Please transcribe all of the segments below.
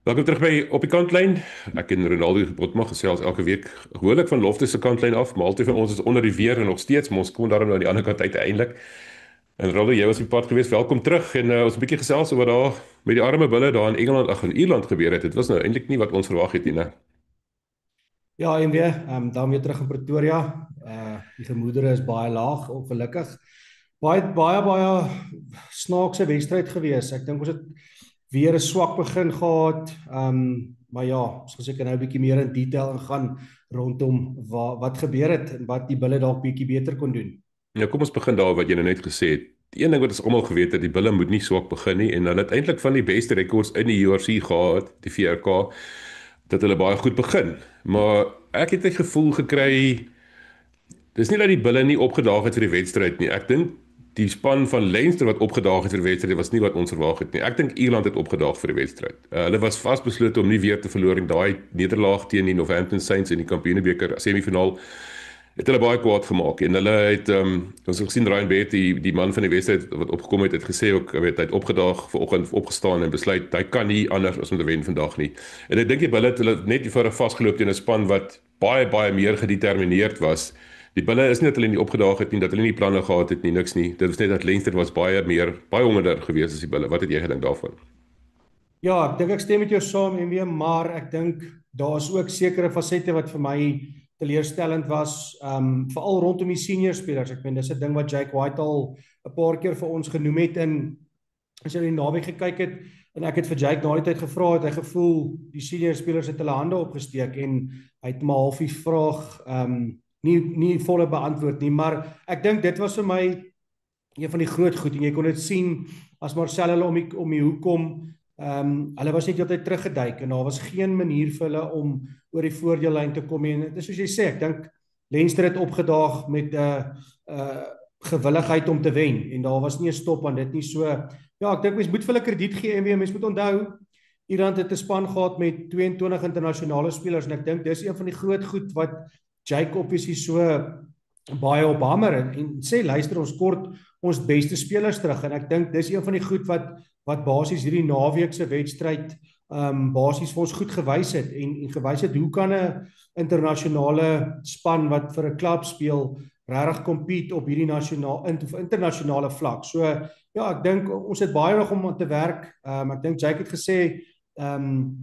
Welkom terug by Op die Kantlyn. Ek en Ronaldo Botma gesels elke week gewoonlik van Loftus se kantlyn af, maar altyd van ons is onder die weer en nog steeds, maar ons kom daarom nou aan die ander kant uiteindelik. En Ronaldo, jy was op die pad geweest, welkom terug en ons 'n bietjie gesels oor wat daar met die arme bulle daar in Engeland, ag in Ierland gebeur het. Dit was nou eintlik nie wat ons verwag het nie, né? Ja, en weer, dan weer terug in Pretoria. Die gemoedere is baie laag, ongelukkig. Baie snaakse wedstryd gewees. Ek dink ons het weer 'n swak begin gehad. Maar ja, ons gaan seker nou 'n bietjie meer in detail ingaan rondom wat gebeur het en wat die bulle dalk bietjie beter kon doen. Nou kom ons begin daar wat jy nou net gesê het. Die een ding wat ons almal geweet het, die bulle moet nie swak begin nie en hulle het eintlik van die beste rekords in die URC gehad, die VRK, dat hulle baie goed begin. Maar ek het 'n gevoel gekry, dis nie dat die bulle nie opgedaag het vir die wedstryd nie. Ek dink die span van Leinster wat opgedaag het vir die wedstryd was nie wat ons verwag het nie. Ek dink Ierland het opgedaag vir die wedstryd. Hulle was vasbeslote om nie weer te verloor in daai nederlaag teen die Northampton Saints in die Kampioenbeker semifinaal. Het hulle baie kwaad gemaak en hulle het ons het gesien Ryan Baird, die man van die wedstryd wat opgekom het gesê ook, hy het opgedaag vanoggend opgestaan en besluit hy kan nie anders as om te wen vandag nie. En ek dink die bulle het hulle net eenvoudig vasgeloop teen 'n span wat baie meer gedetermineerd was. Die bulle is nie dat hulle nie opgedaag het nie, dat hulle nie planne gehad het nie, niks nie. Dit was net dat Leinster was baie honderd geweest as die bulle. Wat het jy gedink daarvan? Ja, ek dink ek stem met jou saam en weer, maar ek dink daar is ook sekere fasette wat vir my teleurstellend was, veral rondom die senior spelers. Ek meen dis 'n ding wat Jake White al 'n paar keer vir ons genoem het, en as jy die naweek gekyk het en ek het vir Jake na die tyd gevra, het hy gevoel die senior spelers het hulle hande opgesteek en hy het maar half die vraag nie volle beantwoord nie, maar ek dink dit was vir my een van die groot goed, en jy kon dit sien as Marcel hulle om die hoek kom. Hulle was net altyd teruggeduik en daar was geen manier vir hulle om oor die voordeellyn te kom nie. En dit is soos jy sê, ek dink Leinster het opgedaag met 'n gewilligheid om te wen en daar was nie 'n stop aan dit nie. So ja, ek dink mens moet vir hulle krediet gee, en weer mens moet onthou Ierland het 'n span gehad met 22 internasionale spelers, en ek dink dis een van die groot goed wat Jake obviously so baie op hamer en sê luister, ons kort ons beste spelers terug, en ek dink dis een van die goed wat basies hierdie naweek se wedstryd basies vir ons goed gewys het en gewys het hoe kan 'n internasionale span wat vir 'n klub speel regtig compete op hierdie internasionale vlak. So ja, ek dink ons het baie nog om aan te werk. Ek dink Jake het gesê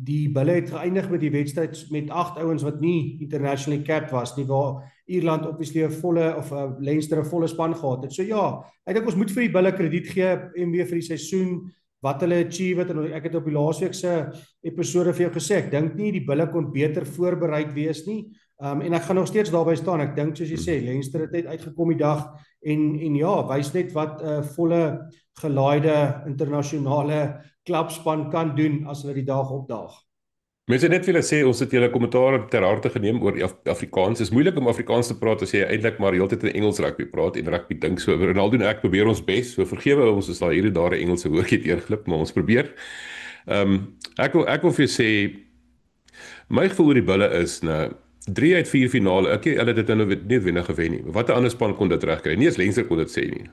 die bulle het geëindig met die wedstryd met 8 ouens wat nie internationally capped was nie, waar Ierland obviously 'n volle of Leinster 'n volle span gehad het. So ja, ek dink ons moet vir die bulle krediet gee en weer vir die seisoen wat hulle achieve het, en ek het op die laasweek se episode vir jou gesê, ek dink nie die bulle kon beter voorbereid wees nie. En ek gaan nog steeds daarby staan. Ek dink soos jy sê, Leinster het net uitgekom die dag en ja, wys net wat 'n volle gelaaide internasionale klubspan kan doen as hulle die dag opdaag. Mense net wil sê, ons het julle kommentaar ter harte geneem oor Afrikaans. Dit is moeilik om Afrikaans te praat as jy eintlik maar heeltyd in Engels rugby praat en rugby dink so. Ronaldo en ek probeer ons bes. So vergewe ons as daar hier en daar 'n Engelse woordjie deurglip, maar ons probeer. Ek wil vir jou sê, my gevoel oor die bulle is, nou 3 uit 4 finale. Okay, hulle het dit nou nie wenner gewen nie. Wat 'n ander span kon dit regkry? Nie eens Leinster kon dit sê nie.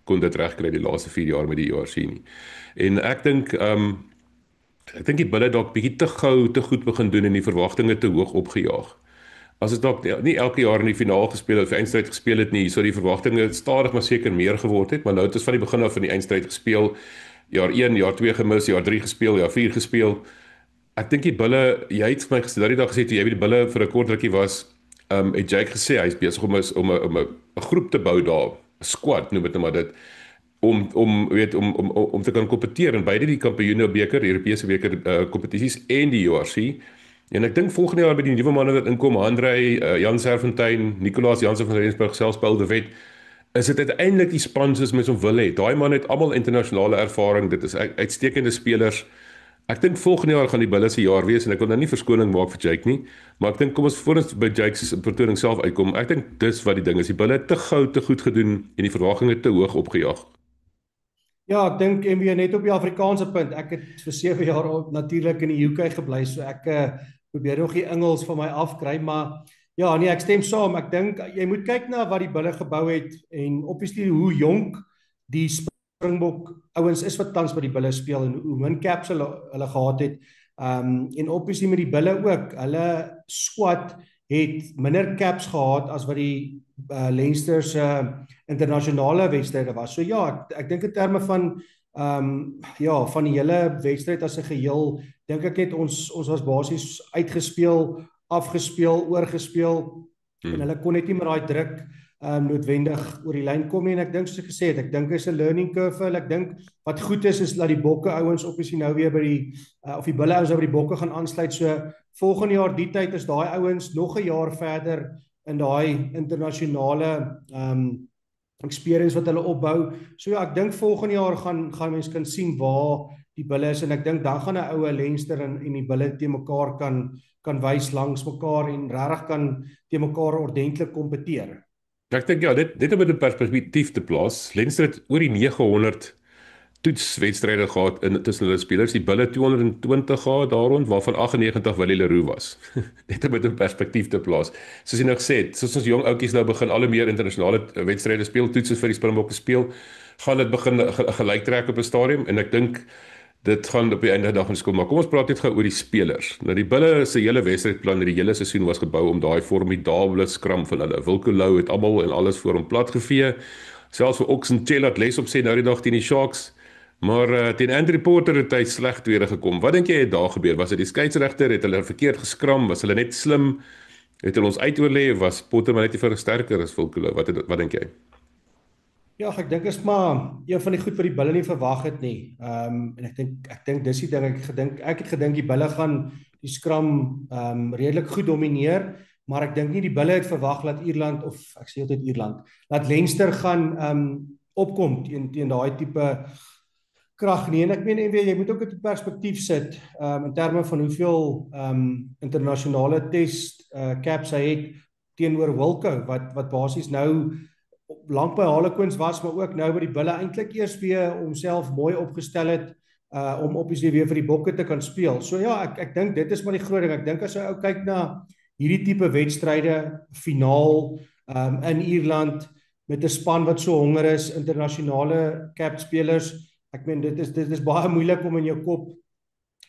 Kon dit regkry die laaste 4 jaar met die URC nie. En ek dink die bulle dalk bietjie te gou, te goed begin doen en die verwagtinge te hoog opgejaag. As dit dalk nie elke jaar in die finaal gespeel het of eindstryd gespeel het nie, so die verwagtinge stadig maar seker meer geword het, maar nou het ons van die begin af van die eindstryd gespeel, jaar 1, jaar 2 gemis, jaar 3 gespeel, jaar 4 gespeel. Ek dink die bulle, jy het vir my gesê, daardie dag gesê toe jy by die bulle vir 'n kort rukkie was, het Jake gesê hy's besig om 'n groep te bou daar, 'n squad noem dit nou maar dit, om te kan kompeteer in beide die Kampioenbeker, die Europese beker kompetisies en die URC. En ek dink volgende jaar met die nuwe manne wat inkom, Andrei, Jan Serfontein, Nicolaas Jansen van Rensburg, selfs Paul de Wet, is dit uiteindelik die span soos mens hom wil hê. Daai man het almal internasionale ervaring, dit is uitstekende spelers. Ek dink volgende jaar gaan die bulle se jaar wees en ek wil nou nie verskoning maak vir Jake nie, maar ek dink kom ons voor ons by Jake se vertoning self uitkom. Ek dink dis wat die ding is. Die bulle het te gou, te goed gedoen en die verwagtinge te hoog opgejaag. Ja, ek dink en weer net op die Afrikaanse punt. Ek het vir 7 jaar natuurlik in die UK gebly, so ek probeer nog die Engels van my afkry, maar ja, nee, ek stem saam. Ek dink jy moet kyk na wat die bulle gebou het en obviously hoe jonk die Springbok ouens is wat tans by die bulle speel en hoe min caps hulle gehad het. En obviously met die bulle ook, hulle squad het minder caps gehad as wat die Leinster se internasionale wedstryde was. So ja, ek dink in terme van ja, van die hele wedstryd as 'n geheel, dink ek net ons was basies uitgespeel, afgespeel, oorgespeel en hulle kon net nie met daai druk noodwendig oor die lyn kom nie. En ek dink soos ek gesê het, ek dink is 'n learning curve vir hulle. Ek dink wat goed is dat die bokke ouens obviously nou weer by die of die bulle ouens nou by die bokke gaan aansluit. So volgende jaar die tyd is daai ouens nog 'n jaar verder in daai internasionale experience wat hulle opbou. So ja, ek dink volgende jaar gaan mense kan sien waar die bulle is en ek dink dan gaan 'n oue Leinster en die bulle te mekaar kan wys langs mekaar en regtig kan te mekaar ordentlik kompeteer. Ek dink ja, dit om dit in perspektief te plaas. Leinster het oor die 900 toetswedstryde gehad tussen hulle spelers. Die bulle 220 gehad daarrond, waarvan 98 Willie Leroux was. Dit om dit in perspektief te plaas. Soos jy nou gesê het, soos ons jong ouetjies nou begin al meer internasionale wedstryde speel, toetse vir die Springbokke speel, gaan dit begin gelyk trek op 'n stadium en ek dink dit gaan op die einde dag van skool, maar kom ons praat net gou oor die spelers. Nou die bulle se hele wedstrydplan, die hele seisoen was gebou om daai formidable skram van hulle. Wilco Louw het almal en alles voor hom plat gevee. Selfs vir Oxenchair het les op sê nou die dag teen die Sharks. Maar teen Andrew Porter het hy sleg tweede gekom. Wat dink jy het daar gebeur? Was dit die skeieregter? Het hulle verkeerd geskram? Was hulle net slim? Het hulle ons uitoorlê? Was Porter maar net te sterker as Wilco Louw? Wat dink jy? Ja, ek dink is maar een van die goed wat die bulle nie verwag het nie. En ek dink dis die ding ek het gedink die bulle gaan die skram redelik goed domineer, maar ek dink nie die bulle het verwag dat Ierland of ek sê altyd Ierland, dat Leinster gaan opkom teen daai tipe krag nie. En ek meen jy moet ook dit in perspektief sit in terme van hoeveel internasionale test caps hy het teenoor Wilco wat basies nou lank by Harlequins was, maar ook nou by die bulle eintlik eers weer homself mooi opgestel het om obviously weer vir die bokke te kan speel. So ja, ek dink dit is maar die groot ding. Ek dink as jy ou kyk na hierdie tipe wedstryde, finaal in Ierland met 'n span wat so honger is, internasionale cap spelers, ek meen dit is baie moeilik om in jou kop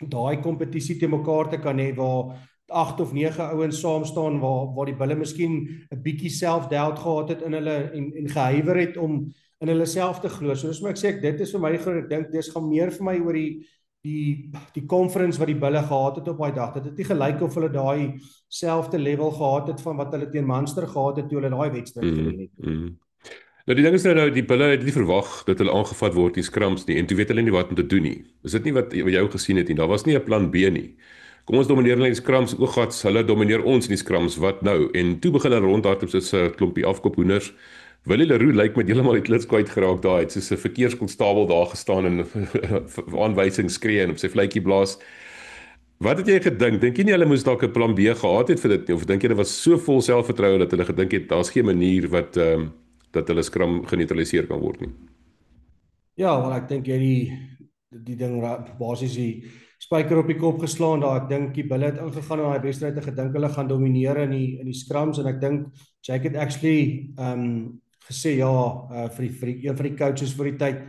daai kompetisie te mekaar te kan hê waar 8 of 9 ouens saam staan waar die bulle miskien 'n bietjie self-doubt gehad het in hulle en gehuiwer het om in hulle self te glo. So dis maar ek sê dit is vir my groot, ek dink dis gaan meer vir my oor die conference wat die bulle gehad het op daai dag. Dit het nie gelyk of hulle daai selfde level gehad het van wat hulle teen Munster gehad het toe hulle daai wedstryd gewen het. Nou die ding is nou die bulle het nie verwag dat hulle aangevat word die skrams nie en toe weet hulle nie wat om te doen nie. Is dit nie wat jy gesien het nie? Daar was nie 'n plan B nie. Kom ons domineer hulle in die skrams, oogats, hulle domineer ons in die skrams, wat nou? En toe begin hulle rondhardloop soos 'n klompie afkophoenders. Willie Leroux lyk met heeltemal die klits kwyt geraak daar, het soos 'n verkeerskonstabel daar gestaan en aanwysings skree en op sy fluitjie blaas. Wat het jy gedink? Dink jy nie hulle moes dalk 'n plan B gehad het vir dit nie? Of dink jy dit was so vol selfvertroue dat hulle gedink het daar's geen manier wat dat hulle skram geneutraliseer kan word nie? Ja, wel ek dink jy die ding basies die spyker op die kop geslaan daar. Ek dink die bulle het ingegaan in daai wedstryd en gedink hulle gaan domineer in die scrums en ek dink Jake het actually gesê ja vir een van die coaches vir die tyd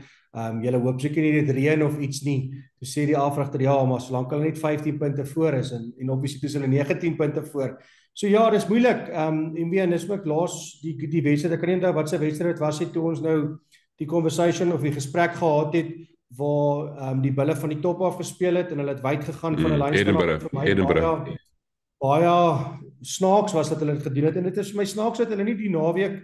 julle hoop seker nie dit reën of iets nie. Toe sê die afrigter ja, maar solank hulle net 15 punte voor is en obviously toe is hulle 19 punte voor. So ja, dis moeilik. En dis ook laas die wedstryd. Ek kan nie onthou wat se wedstryd was dit toe ons nou die conversation of die gesprek gehad het waar die bulle van die top af gespeel het en hulle het wyd gegaan van 'n lyn Edinburgh. Baie snaaks was dat hulle dit gedoen het en dit is vir my snaaks dat hulle nie die naweek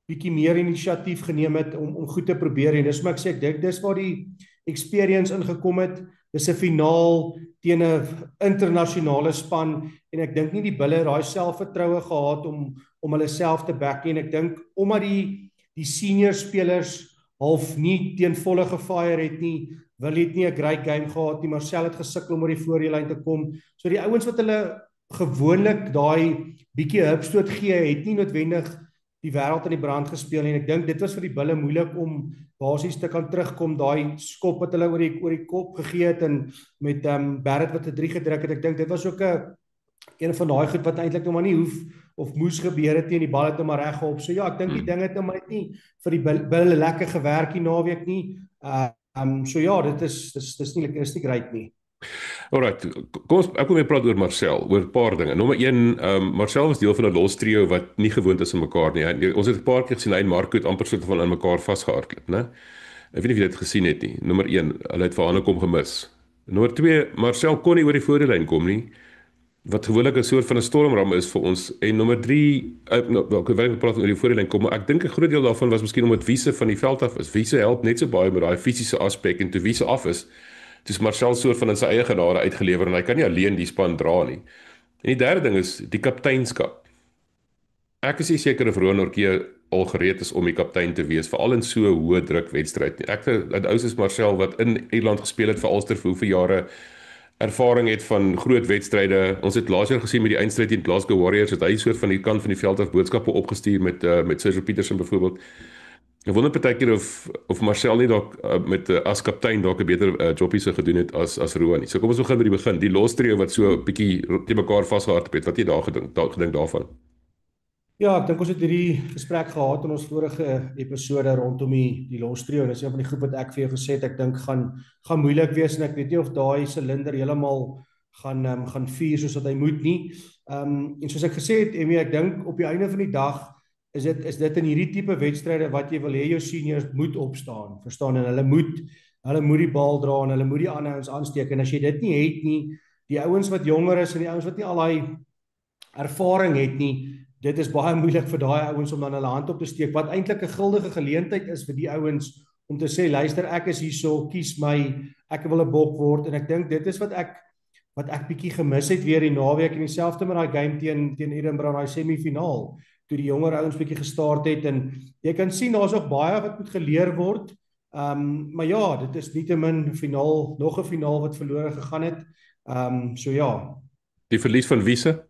bietjie meer inisiatief geneem het om goed te probeer en dis maar ek sê ek dink dis waar die experience ingekom het. Dis 'n finaal teen 'n internasionale span en ek dink nie die bulle daai selfvertroue gehad om hulle self te back en ek dink omdat die senior spelers half nie teen volle gefire het nie, Willie het nie 'n great game gehad nie, Marcel het gesukkel om oor die voorlyn te kom. So die ouens wat hulle gewoonlik daai bietjie hupstoot gee, het nie noodwendig die wêreld in die brand gespeel nie en ek dink dit was vir die bulle moeilik om basies te kan terugkom, daai skop wat hulle oor die kop gegee het en met Barrett wat 'n 3 gedruk het. Ek dink dit was ook 'n van daai goed wat eintlik nog maar nie hoef of moes gebeur het nie en die bal het nou maar reg gehop. So ja, ek dink die ding het nou maar net nie vir die bulle lekker gewerk die naweek nie. So ja, dit is nie great nie. Alright, kom ons ek wil weer praat oor Marcel, oor 'n paar dinge. Nommer 1, Marcel was deel van 'n los trio wat nie gewoond is aan mekaar nie. Ons het 'n paar keer gesien hy en Marco het amper soort van aan mekaar vasgehardloop, né? Ek weet nie of jy dit gesien het nie. Nommer 1, hulle het vir Hanekom gemis. Nommer 2, Marcel kon nie oor die voordelyn kom nie, wat gewoonlik 'n soort van 'n stormram is vir ons. En nommer 3, ek wil nie praat oor die voordelyn kom, maar ek dink 'n groot deel daarvan was miskien omdat Wiese van die veld af is. Wiese help net so baie met daai fisiese aspek en toe Wiese af is, dis Marcel soort van in sy eie genade uitgelewer en hy kan nie alleen die span dra nie. En die derde ding is die kapteinskap. Ek is nie seker of Roan Orkee al gereed is om die kaptein te wees, veral in so 'n hoë druk wedstryd nie. Ek het ou soos Marcel wat in Ierland gespeel het vir Ulster vir hoeveel jare, ervaring het van groot wedstryde. Ons het laas jaar gesien met die eindstryd teen Glasgow Warriors, het hy soort van die kant van die veld af boodskappe opgestuur met Sergio Petersen byvoorbeeld. Ek wonder partykeer of Marcel nie dalk met as kaptein dalk 'n beter jobbie sou gedoen het as Roan nie. So kom ons begin by die begin. Die los trio wat so 'n bietjie te mekaar vasgehardloop het. Wat jy daar gedink daarvan? Ja, ek dink ons het hierdie gesprek gehad in ons vorige episode rondom die los trio en dis een van die goed wat ek vir jou gesê het, ek dink gaan moeilik wees en ek weet nie of daai silinder heeltemal gaan vuur soos wat hy moet nie. En soos ek gesê het, Emmy, ek dink op die einde van die dag is dit in hierdie tipe wedstryde wat jy wil hê jou seniors moet opstaan, verstaan, en hulle moet die bal dra en hulle moet die ander ouens aansteek, en as jy dit nie het nie, die ouens wat jonger is en die ouens wat nie al daai ervaring het nie, dit is baie moeilik vir daai ouens om dan hulle hand op te steek, wat eintlik 'n guldige geleentheid is vir die ouens om te sê, luister, ek is hierso, kies my, ek wil 'n bok word, en ek dink dit is wat ek bietjie gemis het weer die naweek, en dieselfde met daai game teen Edinburgh, daai semifinaal, toe die jonger ouens bietjie gestart het, en jy kan sien daar's nog baie wat moet geleer word. Maar ja, dit is nietemin nog 'n finaal wat verlore gegaan het. So ja. Die verlies van Wiese?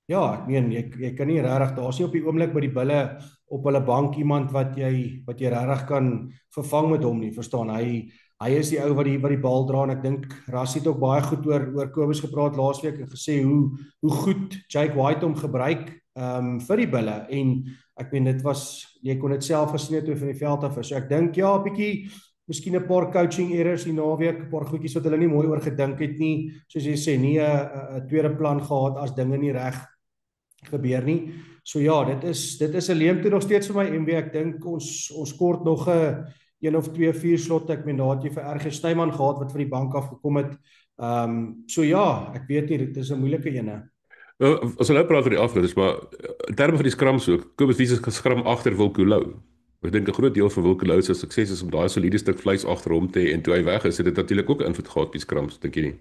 Ja, ek meen jy kan nie regtig, daar's nie op die oomblik by die bulle op hulle bank iemand wat jy regtig kan vervang met hom nie, verstaan? Hy is die ou wat die bal dra, en ek dink Rassie het ook baie goed oor Kobus gepraat laasweek en gesê hoe goed Jake White hom gebruik vir die bulle, en ek meen jy kon dit self gesien het toe van die veld af is. So ek dink ja, 'n bietjie miskien 'n paar coaching errors die naweek, 'n paar goedjies wat hulle nie mooi oor gedink het nie, soos jy sê, nie 'n tweede plan gehad as dinge nie reg gebeur nie. So ja, dit is 'n leemte nog steeds vir my MW. Ek dink ons kort nog 'n 1 of 2 vuurslotte. Ek meen daar het jy vir RG Snyman gehad wat van die bank af gekom het. So ja, ek weet nie, dit is 'n moeilike ene. As hulle praat oor die afloop, maar in terme van die skrams ook, Kobus Wiese geskram agter Wilco Lou. Ek dink 'n groot deel van Wilco Lou se sukses is om daai soliede stuk vleis agter hom te hê, en toe hy weg is, het dit natuurlik ook invloed gehad op die skrams, dink jy nie?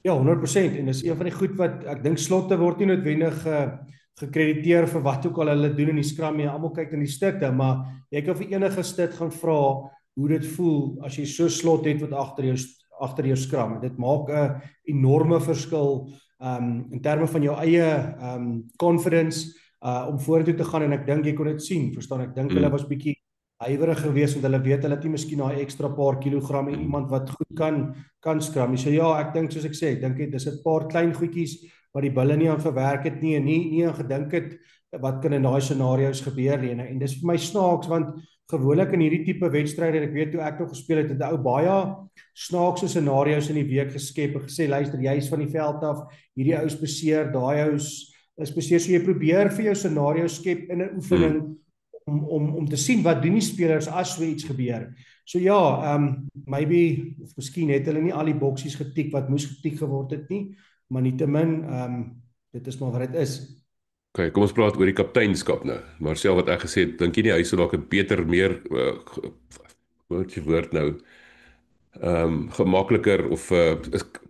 Ja, 100%, en dis een van die goed wat ek dink slotte word nie noodwendig gekrediteer vir wat ook al hulle doen in die skram nie. Almal kyk in die stukke, maar jy kan vir enige stuk gaan vra hoe dit voel as jy so slot het wat agter jou skram. Dit maak 'n enorme verskil in terme van jou eie confidence om vorentoe te gaan, en ek dink jy kon dit sien, verstaan, ek dink hulle was bietjie huiwerig geweest, want hulle weet hulle het nie miskien daai ekstra paar kilogram en iemand wat goed kan skram nie. So ja, ek dink soos ek sê, ek dink dis 'n paar klein goedjies wat die bulle nie aan verwerk het nie, en nie aan gedink het wat kan in daai scenario's gebeur nie, en dis vir my snaaks, want gewoonlik in hierdie tipe wedstryde, en ek weet toe ek nog gespeel het 'n ou baie snaakse scenario's in die week geskep en gesê, luister, jy's van die veld af, hierdie ou is beseer, daai ou is beseer, so jy probeer vir jou scenario skep in 'n oefening om te sien wat doen die spelers as so iets gebeur. So ja, maybe of miskien het hulle nie al die boksies getik wat moes getik geword het nie, maar nietemin dit is maar wat dit is. Okay, kom ons praat oor die kapteinskap nou. Marcel, wat ek gesê het, dink jy nie hy sou dalk 'n beter, meer wat jy woord nou gemakliker of ek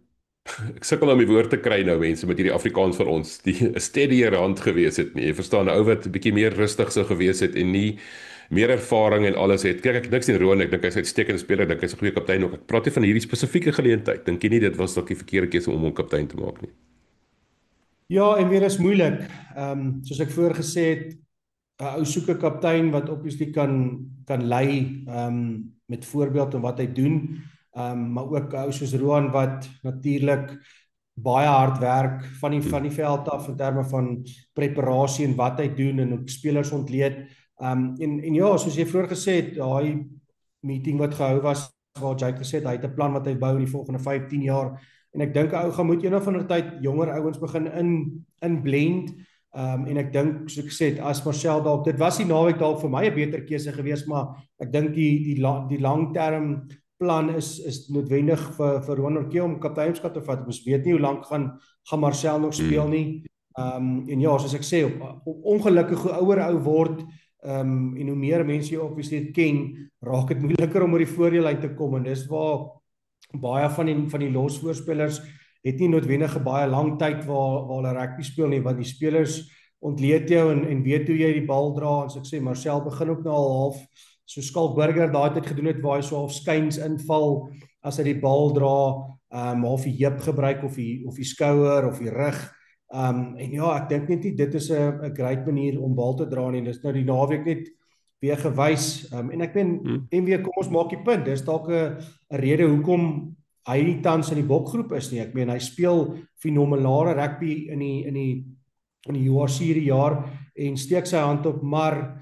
sukkel om die woord te kry nou, mense, met hierdie Afrikaans van ons, die 'n steadier hand gewees het nie. Jy verstaan, 'n ou wat 'n bietjie meer rustig sou gewees het en nie meer ervaring en alles het. Kyk, ek niks nie Roan, ek dink hy's 'n uitstekende speler, ek dink hy's 'n goeie kaptein ook. Ek praat nie van hierdie spesifieke geleentheid. Dink jy nie dit was dalk die verkeerde keuse om hom kaptein te maak nie? Ja, en weer is moeilik. Soos ek voor gesê het, 'n ou soek 'n kaptein wat obviously kan lei met voorbeeld en wat hy doen. Maar ook ou soos Roan wat natuurlik baie hard werk van die veld af in terme van preparasie en wat hy doen en ook spelers ontleed. En ja, soos jy vroeër gesê het, daai meeting wat gehou was waar Jake gesê het, hy het 'n plan wat hy bou in die volgende 15 jaar. En ek dink 'n ou gaan moet een of ander tyd jonger ouens begin in blend. En ek dink, soos ek sê, as Marcel dalk, dit was die naweek dalk vir my 'n beter keuse geweest, maar ek dink die langterm plan is noodwendig vir Roan Orkee om kapteinskap te vat. Ons weet nie hoe lank gaan Marcel nog speel nie. En ja, soos ek sê, op ongelukkig hoe ouer ou word, en hoe meer mense jy obviously ken, raak dit moeiliker om oor die voordeellyn te kom, en dis waar baie van die losvoorspelers het nie noodwendig 'n baie lang tyd waar hulle rugby speel nie, want die spelers ontleed jou en weet hoe jy die bal dra. En so ek sê, Marcel begin ook nou al half so Skalk Burger daai tyd gedoen het, waar hy so half skuins inval as hy die bal dra, half die heup gebruik of die skouer of die rug. En ja, ek dink net nie dit is 'n great manier om bal te dra nie. Dis nou die naweek net weer gewys. En ek meen, MW, kom ons maak die punt. Dis dalk 'n rede hoekom hy nie tans in die bokgroep is nie. Ek meen, hy speel fenomenale rugby in die URC hierdie jaar en steek sy hand op, maar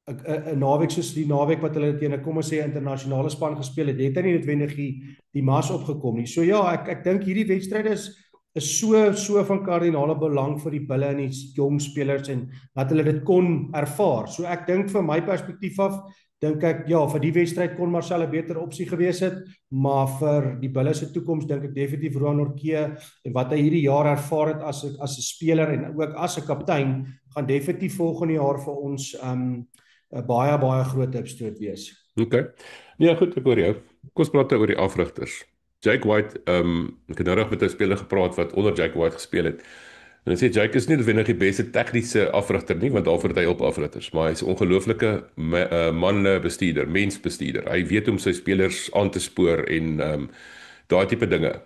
'n naweek soos die naweek wat hulle teen 'n, kom ons sê, internasionale span gespeel het, het hy nie noodwendig die mas opgekom nie. So ja, ek dink hierdie wedstryd is so van kardinale belang vir die Bulle en die jong spelers, en dat hulle dit kon ervaar. So ek dink, van my perspektief af, dink ek, ja, vir die wedstryd kon Marcel 'n beter opsie gewees het, maar vir die Bulle se toekoms dink ek definitief Roan Orkee en wat hy hierdie jaar ervaar het as 'n speler en ook as 'n kaptein, gaan definitief volgende jaar vir ons 'n baie groot hupstoot wees. Okay. Nee, goed, ek hoor jou. Kom ons praat oor die afrigters. Jake White, ek het nou reg met 'n speler gepraat wat onder Jake White gespeel het. En hy sê Jake is nie noodwendig die beste tegniese afrigter nie, want daarvoor het hy op afrigters, maar hy's 'n ongelooflike manbestuurder, mensbestuurder. Hy weet hoe om sy spelers aan te spoor en daai tipe dinge.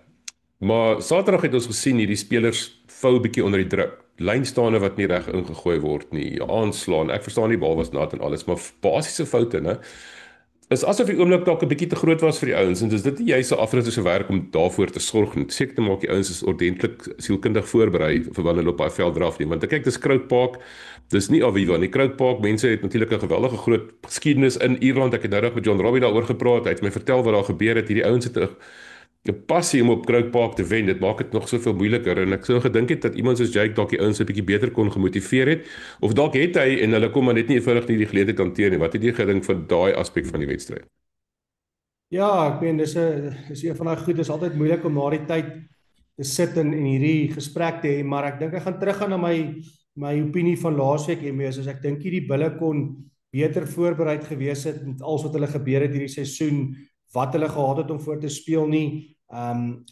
Maar Saterdag het ons gesien hierdie spelers vou 'n bietjie onder die druk. Lynstaande wat nie reg ingegooi word nie, aanslaan. Ek verstaan die bal was nat en alles, maar basiese foute, né? Is asof die oomblik dalk 'n bietjie te groot was vir die ouens, en dis dit nie juist 'n afrigter se werk om daarvoor te sorg nie. Seker te maak die ouens is ordentlik sielkundig voorberei vir wanneer hulle op daai veld draf nie. Want kyk, dis Croke Park, dis nie Aviva nie. Croke Park, mense het natuurlik 'n geweldige groot geskiedenis in Ierland. Ek het nou net met John Robbie daaroor gepraat. Hy het my vertel wat daar gebeur het. Hierdie ouens het 'n passie om op Croke Park te wen. Dit maak dit nog soveel moeiliker, en ek sou gedink het dat iemand soos Jake dalk die ouens 'n bietjie beter kon gemotiveer het, of dalk het hy en hulle kom maar net nie eenvoudig nie die geleentheid hanteer nie. Wat het jy gedink van daai aspek van die wedstryd? Ja, ek meen, dis een van daai goed, dis altyd moeilik om na die tyd te sit en hierdie gesprek te hê, maar ek dink ek gaan teruggaan na my opinie van laasweek, soos ek dink hierdie Bulle kon beter voorbereid gewees het met alles wat hulle gebeur het hierdie seisoen, wat hulle gehad het om voor te speel nie.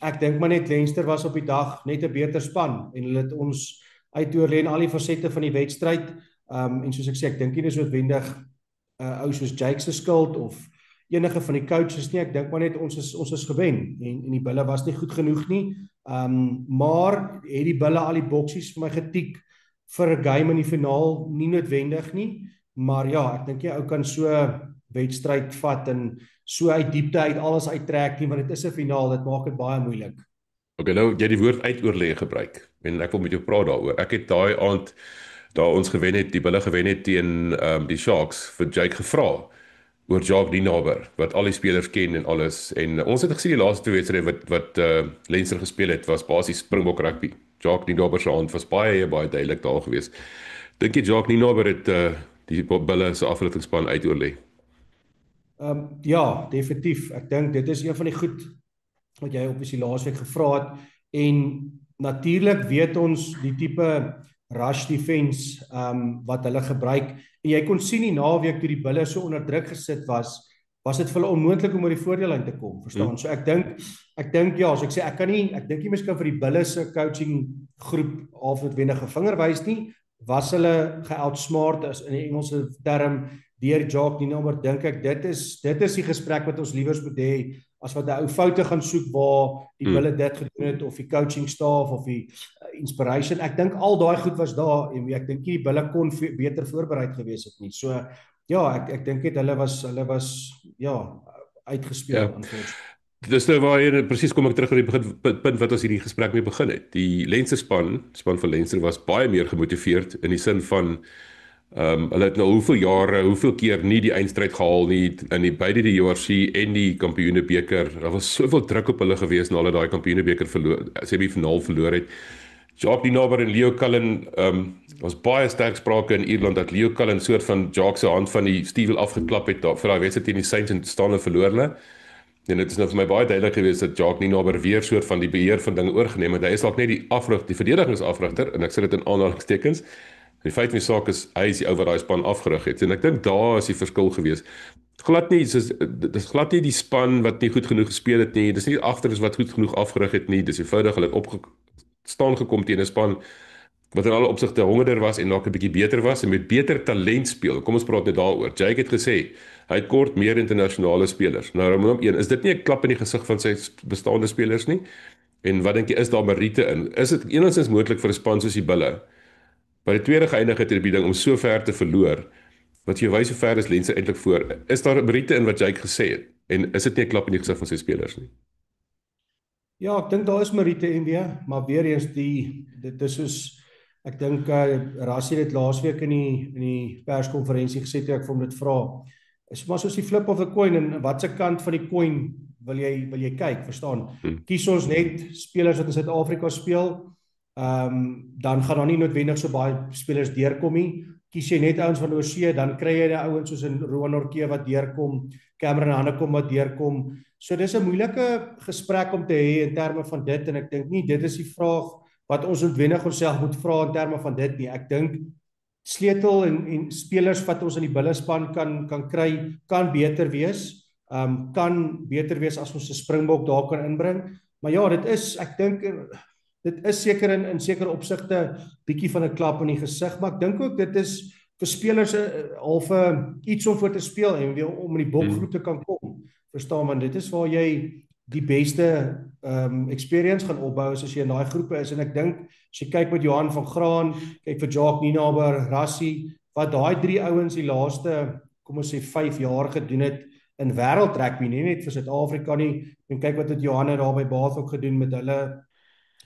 Ek dink maar net Leinster was op die dag net 'n beter span, en hulle het ons uitoorlê in al die fasette van die wedstryd. En soos ek sê, ek dink nie dis noodwendig ou soos Jake se skuld of enige van die coaches nie. Ek dink maar net ons is gewen, en die Bulle was nie goed genoeg nie. Maar het die Bulle al die boksies vir my getik vir 'n game in die finaal? Nie noodwendig nie, maar ja, ek dink jy ou kan so wedstryd vat en so uit diepte uit alles uittrek nie, want dit is 'n finaal, dit maak dit baie moeilik. Okay, nou jy die woord uitoorlê gebruik, en ek wil met jou praat daaroor. Ek het daai aand daar ons gewen het, die Bulle gewen het teen die Sharks, vir Jake gevra oor Jacques Nienaber, wat al die spelers ken en alles, en ons het gesien die laaste twee wedstryde wat Leinster gespeel het, was basies Springbok rugby. Jacques Nienaber se hand was baie duidelik daar gewees. Dink jy Jacques Nienaber het die Bulle se afrigtingspan uitoorlê? Ja, definitief. Ek dink dit is een van die goed wat jy op die laasweek gevra het, en natuurlik weet ons die tipe rush defense wat hulle gebruik, en jy kon sien die naweek toe die Bulle so onder druk gesit was dit vir hulle onmoontlik om oor die voordeellyn te kom, verstaan? So ek dink ja, so ek sê ek dink nie mens kan vir die Bulle se coaching groep half noodwendig 'n vinger wys nie. Was hulle ge-outsmart, as in die Engelse term, deur Jacques Nienaber? Dink ek dit is die gesprek wat ons liewers moet hê, as wat 'n ou foute gaan soek waar die Bulle dit gedoen het, of die coaching staff of die inspiration. Ek dink al daai goed was daar, en ek dink nie die Bulle kon beter voorbereid gewees het nie. So ja, ek dink net hulle was ja, uitgespeel. Dis nou waar jy presies kom ek terug op die punt wat ons hierdie gesprek mee begin het. Die Leinster span van Leinster was baie meer gemotiveerd, in die sin van Hulle het nou hoeveel jare, hoeveel keer nie die eindstryd gehaal nie in beide die JRC en die Kampioenebeker. Daar was soveel druk op hulle gewees na hulle daai Kampioenebeker verloor, semifinaal verloor het. Jacques Nienaber en Leo Cullen, was baie sterk sprake in Ierland dat Leo Cullen soort van Jacques se hand van die stuurwiel afgeklap het vir daai wedstryd teen die Saints en staan hulle verloor hulle. En dit is nou vir my baie duidelik geweest dat Jacques Nienaber weer soort van die beheer van dinge oorgeneem het. Hy is dalk net die verdedigingsafrigter en ek sê dit in aanhalingstekens. Die feit van die saak is hy is die ou wat daai span afgerig het en ek dink daar is die verskil gewees. Dis glad nie die span wat nie goed genoeg gespeel het nie. Dis nie agteres wat goed genoeg afgerig het nie. Dis eenvoudig hulle het opgestaan gekom teen 'n span wat in alle opsigte hongerder was en dalk 'n bietjie beter was en met beter talent speel. Kom ons praat net daaroor. Jake het gesê hy het kort meer internasionale spelers. Nou nommer 1, is dit nie 'n klap in die gesig van sy bestaande spelers nie? En wat dink jy, is daar meriete in? Is dit enigstens moontlik vir 'n span soos die Bulle by die tweede geëindig het in die bieding om so ver te verloor? Wat jy wys hoe ver is Lense eintlik voor? Is daar meriete in wat Jake gesê het? En is dit nie 'n klap in die gesig van sy spelers nie? Ja, ek dink daar is meriete en weer, maar weer eens dit is soos ek dink Rassie het laasweek in die perskonferensie gesê toe ek vir hom dit vra. Is maar soos die flip of the coin en watse kant van die coin wil jy kyk, verstaan? Kies ons net spelers wat in Suid-Afrika speel, dan gaan daar nie noodwendig so baie spelers deurkom nie. Kies jy net ouens van oorsee, dan kry jy die ouens soos in Rowan Orkee wat deurkom, Cameron Hannekom wat deurkom. So dis 'n moeilike gesprek om te hê in terme van dit en ek dink nie dit is die vraag wat ons noodwendig onsself moet vra in terme van dit nie. Ek dink sleutel en spelers wat ons in die Bullespan kan kry, kan beter wees. Kan beter wees as ons 'n Springbok daar kan inbring. Maar ja, ek dink dit is seker in sekere opsigte bietjie van 'n klap in die gesig, maar ek dink ook dit is vir spelers half iets om voor te speel en weer om in die bokgroep te kan kom. Verstaan man, dit is waar jy die beste experience gaan opbou as jy in daai groepe is en ek dink as jy kyk met Johan van Graan, kyk vir Jacques Nienaber, Rassie, wat daai drie ouens die laaste kom ons sê 5 jaar gedoen het in wêreldrugby, nie net vir Suid-Afrika nie. En kyk wat het Johanne daar by Bath ook gedoen met hulle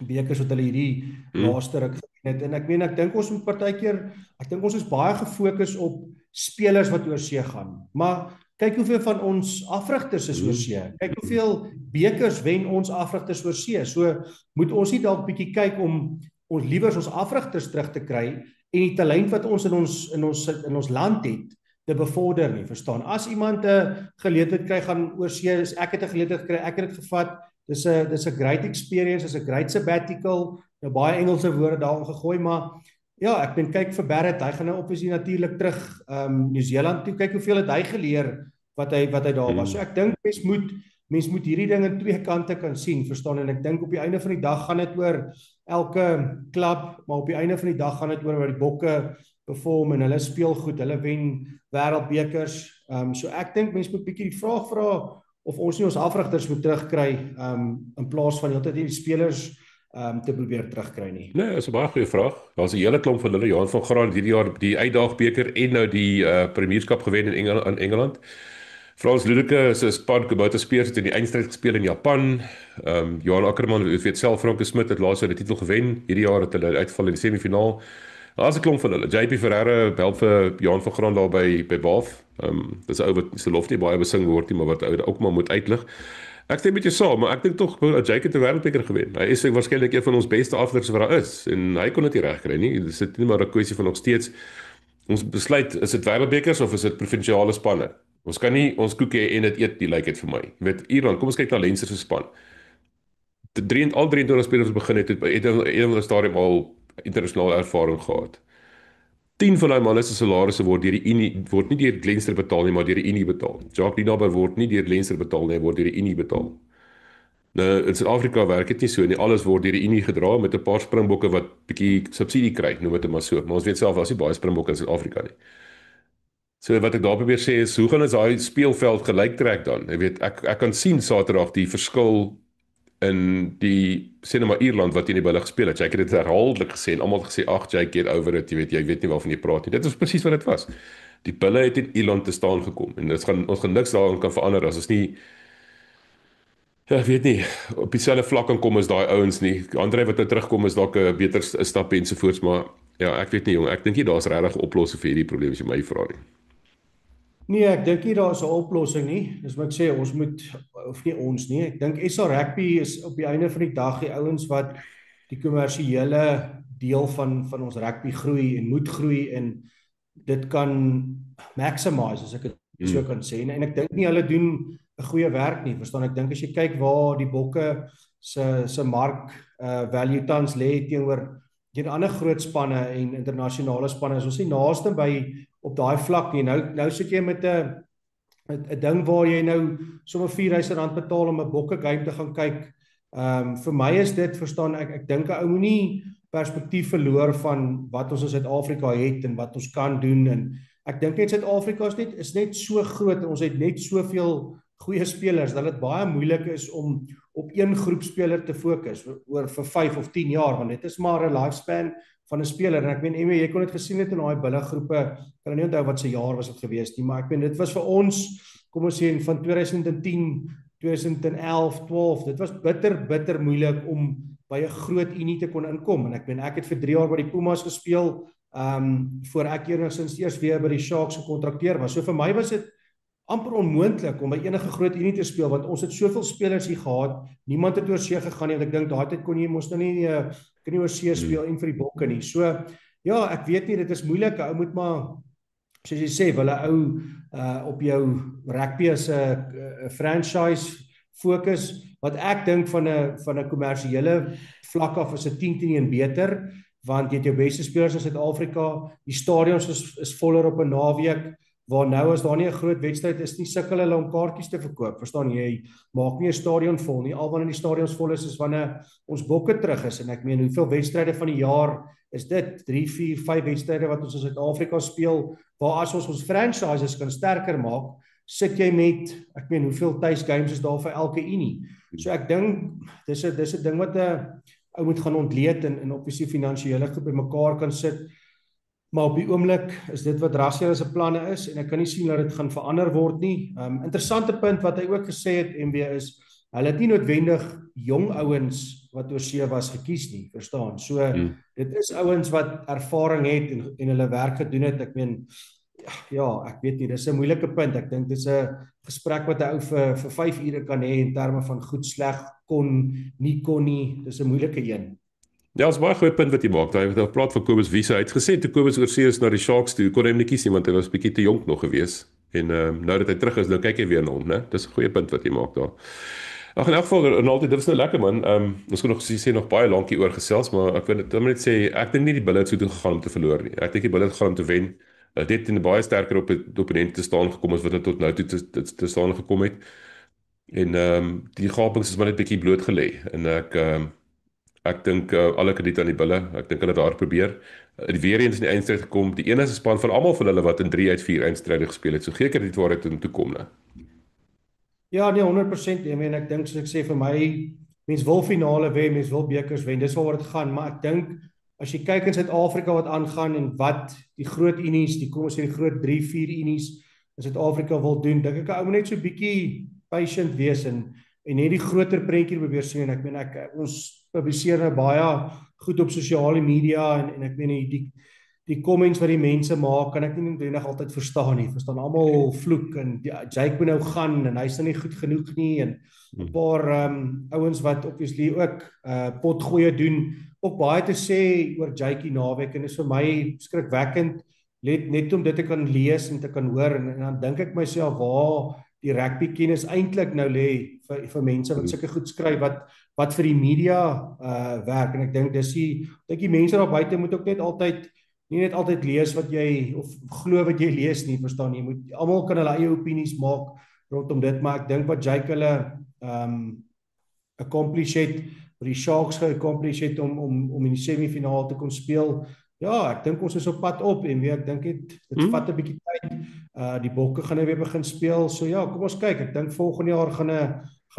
bekers wat hulle hierdie laaste ruk gedoen het. En ek dink ons moet partykeer, ek dink ons is baie gefokus op spelers wat oorsee gaan. Maar kyk hoeveel van ons afrigters is oorsee. Kyk hoeveel bekers wen ons afrigters oorsee. So moet ons nie dalk bietjie kyk om ons liewers ons afrigters terug te kry en die talent wat ons in ons land het te bevorder nie, verstaan. As iemand 'n geleentheid kry gaan oorsee, ek het 'n geleentheid gekry, ek het dit gevat. Dis 'n great experience, dis 'n great sabbatical. Nou baie Engelse woorde daarin gegooi, maar ja, ek ben kyk vir Barrett, hy gaan nou obviously natuurlik terug Nieu-Seeland toe, kyk hoeveel het hy geleer wat hy daar was. So ek dink mens moet hierdie ding aan twee kante kan sien, verstaan, en ek dink op die einde van die dag gaan dit oor elke klub, maar op die einde van die dag gaan dit oor wat die Bokke perform en hulle speel goed, hulle wen wêreldbekers. So ek dink mens moet bietjie die vraag vra of ons nie ons afrigters moet terugkry in plaas van heeltyd die spelers te probeer terugkry nie. Nee, dis 'n baie goeie vraag. Daar's 'n hele klomp van hulle, Johan van Graan hierdie jaar die uitdagbeker en nou die premierskap gewen in Engeland. Frans Ludeke se span Kubota Spears het in die eindstryd gespeel in Japan. Johan Ackerman weet self, Frankie Smit het laas die titel gewen. Hierdie jaar het hulle uitval in die semifinaal. Daar's 'n klomp van hulle. JP Ferreira help vir Johan van Graan daar by Bath. Dis 'n ou wat se lof nie baie besing word nie, maar wat ook maar moet uitlig. Ek stem met jou saam, maar ek dink tog Jake het 'n wêreldbeker gewen. Hy is waarskynlik een van ons beste afdrukkers wat daar is en hy kon dit nie regkry nie. Dis nie maar 'n kwessie van nog steeds ons besluit, is dit wêreldbekers of is dit provinsiale spanne? Ons kan nie ons koek hê en dit eet nie, lyk dit vir my. Jy weet, Ierland, kom ons kyk na Lense se span. Al 23 spelers begin het een of 'n stadium al internasionale ervaring gehad. 10 van daai manne se salarisse word nie deur Leinster betaal nie, maar deur die Unie betaal. Jacques Nienaber word nie deur Leinster betaal nie, word deur die Unie betaal. Nou in Suid-Afrika werk dit nie so nie. Alles word deur die Unie gedra met 'n paar Springbokke wat bietjie subsidie kry, noem dit maar so. Maar ons weet self as jy baie Springbokke in Suid-Afrika nie. So wat ek daar probeer sê is, hoe gaan ons daai speelveld gelyk trek dan? Jy weet, ek kan sien Saterdag die verskil in die sê nou maar Ierland wat teen die Bulle gespeel het. Jake het dit herhaaldelik gesê en almal het gesê ag Jake get over it, jy weet nie waarvan jy praat nie. Dit is presies wat dit was. Die Bulle het in Ierland te staan gekom en ons gaan niks daarin kan verander as ons nie ek weet nie op dieselfde vlak kan kom as daai ouens nie. Andre wat nou terugkom is dalk 'n beter stap ensovoorts, maar Ja, ek weet nie jong, ek dink nie daar's regtig 'n oplossing vir hierdie probleem as jy my vra nie. Nee, ek dink nie daar is 'n oplossing nie. Dis wat ek sê, ons moet of nie ons nie. Ek dink SA Rugby is op die einde van die dag die ouens wat die kommersiële deel van ons rugby groei en moet groei en dit kan maximize as ek dit so Hmm. kan sê. En ek dink nie hulle doen 'n goeie werk nie. Verstaan, ek dink as jy kyk waar die Bokke se mark value tans lê teenoor ander groot spanne en internasionale spanne, is ons nie naaste by op daai vlak nie. Nou sit jy met 'n ding waar jy nou sommer R4000 betaal om 'n Bokke game te gaan kyk. Vir my is dit, verstaan, ek dink 'n ou moenie perspektief verloor van wat ons in Suid-Afrika het en wat ons kan doen, en ek dink net Suid-Afrika is net so groot en ons het net soveel goeie spelers dat dit baie moeilik is om op een groep speler te fokus oor vir 5 of 10 jaar, want dit is maar 'n lifespan van 'n speler. En ek meen jy kon dit gesien het in daai billiggroepe, kan nie onthou wat se jaar was dit gewees nie, maar ek meen dit was vir ons, kom ons sê van 2010, 2011, 12, dit was bitter moeilik om by 'n groot unie te kon inkom. En ek meen ek het vir 3 jaar by die Pumas gespeel, voor ek eers weer by die Sharks gekontrakteer was. So vir my was dit amper onmoontlik om by enige groot unie te speel, want ons het soveel spelers hier gehad, niemand het oor see gegaan nie, want ek dink daai tyd kon jy mos nou nie kan nie oor see speel en vir die Bokke nie. So ja, ek weet nie, dit is moeilik. Ou moet maar, soos jy sê, wil 'n ou op jou rugby as 'n franchise fokus, wat ek dink van 'n kommersiële vlak af is 'n 10-1 beter, want jy het jou beste spelers in Suid-Afrika, die stadions is voller op 'n naweek, waar nou as daar nie 'n groot wedstryd is nie, sukkel hulle om kaartjies te verkoop. Verstaan, jy maak nie 'n stadion vol nie. Al wanneer die stadions vol is wanneer ons Bokke terug is, en ek meen hoeveel wedstryde van die jaar is dit? 3, 4, 5 wedstryde wat ons in Suid-Afrika speel, waar as ons franchises kan sterker maak, sit jy met, ek meen hoeveel tuis games is daar vir elke unie. So ek dink dis 'n ding wat 'n ou moet gaan ontleed en op die finansiële goed bymekaar kan sit. Maar op die oomblik is dit wat Rassiel se planne is, en ek kan nie sien dat dit gaan verander word nie. Interessante punt wat hy ook gesê het, MB, is hulle het nie noodwendig jong ouens wat oor see was gekies nie, verstaan. So dit is ouens wat ervaring het en hulle werk gedoen het. Ek meen, ja, ek weet nie, dis 'n moeilike punt. Ek dink dis 'n gesprek wat 'n ou vir 5 ure kan hê in terme van goed, sleg, kon nie. Dis 'n moeilike een. Ja, dit is baie goeie punt wat jy maak. Hy het gepraat van Kobus Wiese. Hy het gesê toe Kobus oorsee is na die Sharks toe, kon hy hom nie kies nie want hy was bietjie te jonk nog gewees. En nou dat hy terug is, nou kyk hy weer na hom, né? Dis 'n goeie punt wat jy maak daar. Ag, in elk geval, Ronaldo, dit was nou lekker man. Ons kan nog sê nog baie lank hieroor gesels, maar ek wil net sê ek dink nie die Bulls het so toe gegaan om te verloor nie. Ek dink die Bulls het gegaan om te wen. Dit het baie sterker op die opponent te staan gekom as wat dit tot nou toe te staan gekom het. En die gapings is maar net bietjie bloot gelê. En ek dink alle krediet aan die Bulle. Ek dink hulle het daar probeer. Weer eens in die eindstryd gekom. Die enigste span van almal van hulle wat in 3 uit 4 eindstryde gespeel het. So gee krediet waar dit toe kom, né? Ja, nee, 100%. Ek meen, ek dink soos ek sê, vir my, mens wil finale wen, mens wil bekers wen. Dis waaroor dit gaan, maar ek dink as jy kyk in Suid-Afrika wat aangaan en wat die groot unies, kom ons sê die groot 3, 4 unies in Suid-Afrika wil doen, dink ek 'n ou moet net so bietjie patient wees en net die groter prentjie probeer sien. En ek meen ons publiseer nou baie goed op sosiale media en ek meen die comments wat die mense maak, kan ek nie noodwendig altyd verstaan nie. Verstaan, almal vloek en Jake moet nou gaan en hy's nou nie goed genoeg nie, en 'n paar ouens wat obviously ook potgoeie doen, ook baie te sê oor Jakey naweek, en is vir my skrikwekkend net om dit te kan lees en te kan hoor, en dan dink ek myself waar die rugby kennis eintlik nou lê vir mense wat sulke goed skryf wat vir die media werk. En ek dink die mense daar buite moet ook nie net altyd lees wat jy of glo wat jy lees nie, verstaan jy, almal kan hulle eie opinies maak rondom dit, maar ek dink wat Jake hulle accomplish het, wat die Sharks geaccomplish het om in die semifinaal te kon speel. Ja, ek dink ons is op pad op, en ek dink dit vat 'n bietjie tyd. Die Bokke gaan nou weer begin speel. So ja, kom ons kyk. Ek dink volgende jaar gaan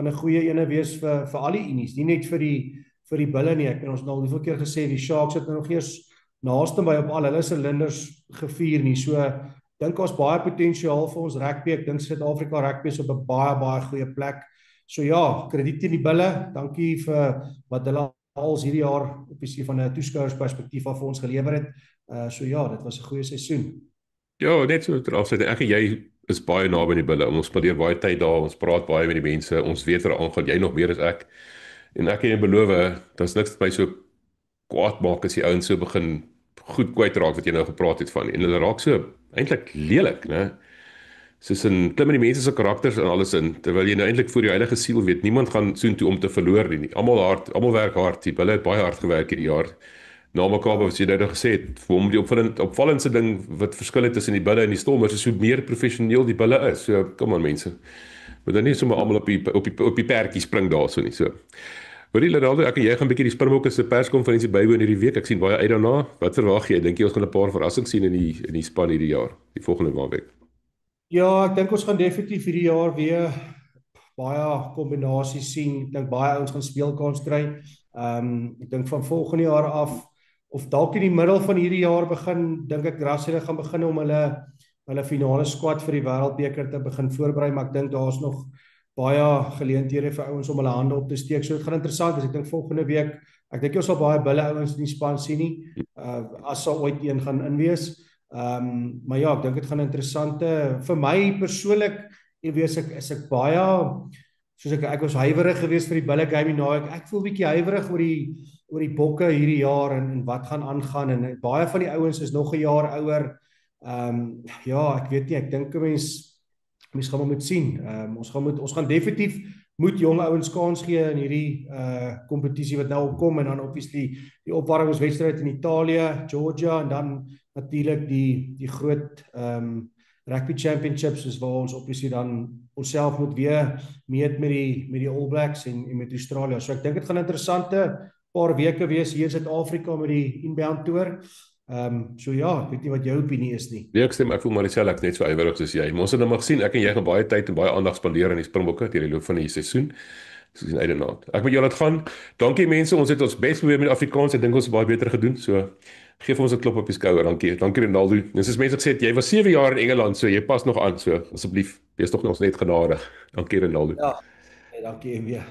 'n goeie ene wees vir al die unies, nie net vir die Bulle nie. Ek het ons nou al hoeveel keer gesê die Sharks het nou nog eers naaste by op al hulle silinders gevier nie. So dink ons baie potensiaal vir ons rugby. Ek dink Suid-Afrika rugby is op 'n baie goeie plek. So ja, krediet aan die Bulle. Dankie vir wat hulle als hierdie jaar obviously van 'n toeskouersperspektief af vir ons gelewer het. So ja, dit was 'n goeie seisoen. Ja, net so ter afsluiting. Ek en jy is baie naby aan die bulle. Ons spandeer baie tyd daar, ons praat baie met die mense, ons weet wat er aangaan, jy nog meer as ek. En ek kan jou beloof, daar's niks by so kwaad maak as die ouens so begin goed kwyt raak wat jy nou gepraat het van. En hulle raak so eintlik lelik, né? Soos in klim in die mense se karakters en alles in, terwyl jy nou eintlik vir jou heilige siel weet, niemand gaan soontoe om te verloor nie. Almal werk hard. Die bulle het baie hard gewerk hierdie jaar. Na mekaar wat jy nou gesê het, vir hom die opvallendste ding wat verskil het tussen die bulle en die Stormers is hoe meer professioneel die bulle is. So, kom aan mense. Maar dan nie sommer almal op die perdjie spring daarso nie. So. Hoorie Ronaldo, ek en jy gaan 'n bietjie die Springbokke se perskonferensie bywoon hierdie week. Ek sien baie uit daarna. Wat verwag jy? Dink jy ons gaan 'n paar verrassings sien in die span hierdie jaar, die volgende naweek? Ja, ek dink ons gaan definitief hierdie jaar weer baie kombinasies sien. Ek dink baie ouens gaan speelkans kry. Ek dink van volgende jaar af of dalk in die middel van hierdie jaar begin, dink ek Grassy gaan begin om hulle finale squad vir die Wêreldbeker te begin voorberei, maar ek dink daar's nog baie geleenthede vir ouens om hulle hande op te steek. So dit gaan interessant wees. Ek dink volgende week, ek dink jy sal baie bulle ouens in die span sien nie, as sal ooit een gaan inwees. Maar ja, ek dink dit gaan interessante vir my persoonlik wees. Is ek baie soos ek was huiwerig geweest vir die bulle game naweek. Ek voel bietjie huiwerig oor die bokke hierdie jaar en wat gaan aangaan en baie van die ouens is nog 'n jaar ouer. Ja, ek weet nie, ek dink 'n mens gaan maar moet sien. Ons gaan definitief moet jong ouens kans gee in hierdie kompetisie wat nou opkom en dan obviously die opwarmingswedstryd in Italië, Georgia en dan natuurlik die groot rugby championships is waar ons obviously dan onsself moet weer meet met die All Blacks en met Australië. So ek dink dit gaan 'n interessante paar weke wees hier in Suid-Afrika met die inbound toer. So ja, ek weet nie wat jou opinie is nie. Nee, ek stem, ek voel maar dieselfde, ek net so ywerig soos jy. Maar ons het nou maar gesien, ek en jy gaan baie tyd en baie aandag spandeer aan die Springbokke deur die loop van die seisoen. Soos in uiteraard. Ek moet jou laat gaan. Dankie mense, ons het ons bes probeer met Afrikaans. Ek dink ons het baie beter gedoen. So geef ons 'n klop op die skouer. Dankie. Dankie Ronaldo. En soos mense gesê het, jy was 7 jaar in Engeland, so jy pas nog aan. So asseblief, wees tog nog net genadig. Dankie Ronaldo. Ja, dankie MJ.